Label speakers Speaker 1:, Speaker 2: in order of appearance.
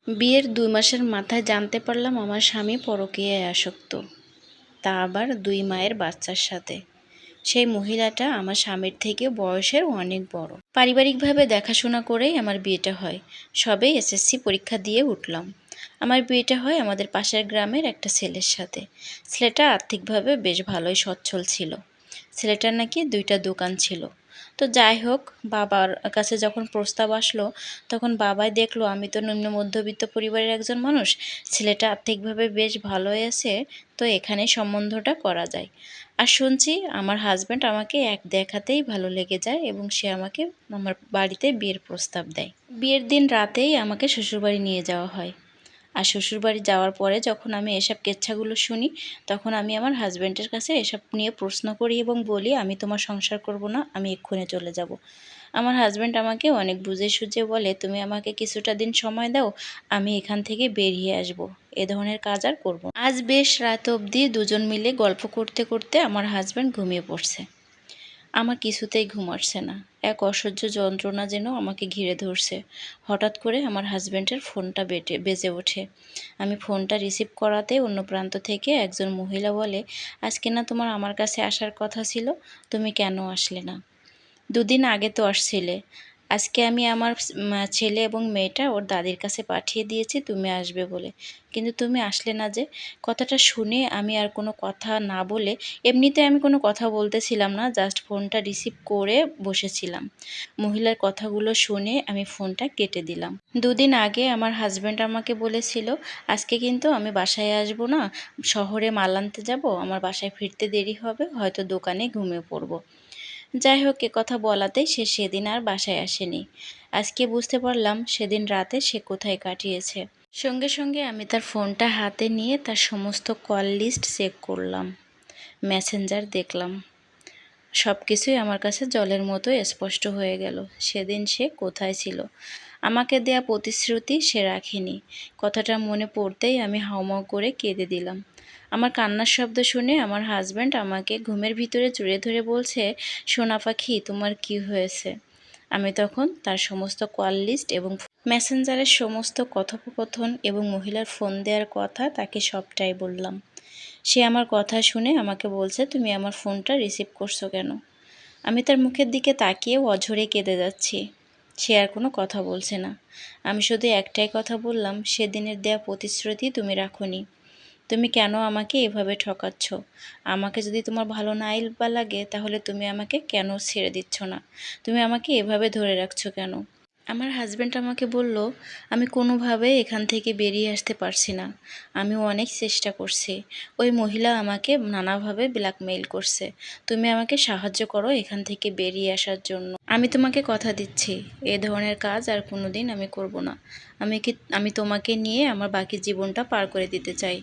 Speaker 1: বিয়ের ২ মাসের মাথায় জানতে পারলাম আমার স্বামী পরকীয়ায় আসক্ত, তা আবার ২ মায়ের বাচ্চার সাথে। সেই মহিলাটা আমার স্বামীর থেকে বয়সের অনেক বড়। পারিবারিকভাবে দেখাশোনা করেই আমার বিয়েটা হয়। সবে এসএসসি পরীক্ষা দিয়ে উঠলাম। আমার বিয়েটা হয় আমাদের পাশের গ্রামের একটা ছেলের সাথে। ছেলেটা আর্থিকভাবে বেশ ভালোই সচ্ছল ছিল। ছেলেটার নাকি ২টা দোকান ছিল। তো যাই হোক, বাবার কাছে যখন প্রস্তাব আসলো, তখন বাবাই দেখলো আমি তো নিম্ন মধ্যবিত্ত পরিবারের একজন মানুষ, ছেলেটা আর্থিকভাবে বেশ ভালোই আছে, তো এখানেই সম্বন্ধটা করা যায়। আর শুনছি আমার হাজব্যান্ড আমাকে এক দেখাতেই ভালো লেগে যায় এবং সে আমাকে আমার বাড়িতে বিয়ের প্রস্তাব দেয়। বিয়ের দিন রাতেই আমাকে শ্বশুরবাড়ি নিয়ে যাওয়া হয়। আর শ্বশুরবাড়ি যাওয়ার পরে যখন আমি এসব কেচ্ছাগুলো শুনি, তখন আমি আমার হাজব্যান্ডের কাছে এসব নিয়ে প্রশ্ন করি এবং বলি, আমি তোমার সংসার করব না, আমি এক্ষুনি চলে যাব। আমার হাজব্যান্ড আমাকে অনেক বুঝে সুঝে বলে, তুমি আমাকে কিছুটা দিন সময় দাও, আমি এখান থেকে বেরিয়ে আসব, এ ধরনের কাজ আর করব না। আজ বেশ রাত অবধি দুজন মিলে গল্প করতে করতে আমার হাজব্যান্ড ঘুমিয়ে পড়ছে। আমার কিছুতেই ঘুম আসছে না। এক অসহ্য যন্ত্রণা যেন আমাকে ঘিরে ধরছে। হঠাৎ করে আমার হাজব্যান্ডের ফোনটা বেজে ওঠে। আমি ফোনটা রিসিভ করাতেই অন্য প্রান্ত থেকে একজন মহিলা বলে, আজকে না তোমার আমার কাছে আসার কথা ছিল, তুমি কেন আসলে না? ২ দিন আগে তো আসছিলে। আজকে আমি আমার ছেলে এবং মেয়েটা ওর দাদির কাছে পাঠিয়ে দিয়েছি তুমি আসবে বলে। কিন্তু তুমি আসলে না যে। কথাটা শুনে আমি আর কোনো কথা না বলে, এমনিতে আমি কোনো কথা বলতেছিলাম না, জাস্ট ফোনটা রিসিভ করে বসেছিলাম। মহিলার কথাগুলো শুনে আমি ফোনটা কেটে দিলাম। ২ দিন আগে আমার হাজব্যান্ড আমাকে বলেছিল, আজকে কিন্তু আমি বাসায় আসবো না, শহরে মাল আনতে যাব, আমার বাসায় ফিরতে দেরি হবে, হয়তো দোকানে ঘুমিয়ে পড়বো। যাই হোক, কথা বলাতেই সে সেদিন আর বাসায় আসেনি। আজকে বুঝতে পারলাম সেদিন রাতে সে কোথায় কাটিয়েছে। সঙ্গে সঙ্গে আমি তার ফোনটা হাতে নিয়ে তার সমস্ত কল লিস্ট চেক করলাম, মেসেঞ্জার দেখলাম। সব কিছুই আমার কাছে জলের মতো স্পষ্ট হয়ে গেল। সেদিন সে কোথায় ছিল? আমাকে দেয়া প্রতিশ্রুতি সে রাখেনি। কথাটা মনে পড়তেই আমি হাউমাউ করে কেঁদে দিলাম। আমার কান্নার শব্দ শুনে আমার হাজব্যান্ড আমাকে ঘুমের ভিতরে জড়িয়ে ধরে বলছে, সোনা পাখি, তোমার কি হয়েছে? আমি তখন তার সমস্ত কল লিস্ট এবং মেসেঞ্জারের সমস্ত কথোপকথন এবং মহিলার ফোন দেওয়ার কথা তাকে সবটাই বললাম। সে আমার কথা শুনে আমাকে বলছে, তুমি আমার ফোনটা রিসিভ করছো কেন? আমি তার মুখের দিকে তাকিয়ে অঝরে কেঁদে যাচ্ছি। সে আর কোনো কথা বলছে না। আমি শুধু একটাই কথা বললাম, সেদিনের দেয়া প্রতিশ্রুতি তুমি রাখোনি। তুমি কেন আমাকে এভাবে ঠকাচ্ছ? আমাকে যদি তোমার ভালো নাই বা লাগে, তাহলে তুমি আমাকে কেন ছেড়ে দিচ্ছ না? তুমি আমাকে এভাবে ধরে রাখছো কেন? আমার হাজব্যান্ড আমাকে বলল, আমি কোনোভাবেই এখান থেকে বেরিয়ে আসতে পারছি না। আমি অনেক চেষ্টা করছি। ওই মহিলা আমাকে নানাভাবে ব্ল্যাকমেইল করছে। তুমি আমাকে সাহায্য করো এখান থেকে বেরিয়ে আসার জন্য। আমি তোমাকে কথা দিচ্ছি, এ ধরনের কাজ আর কোনোদিন আমি করব না। আমি তোমাকে নিয়ে আমার বাকি জীবনটা পার করে দিতে চাই।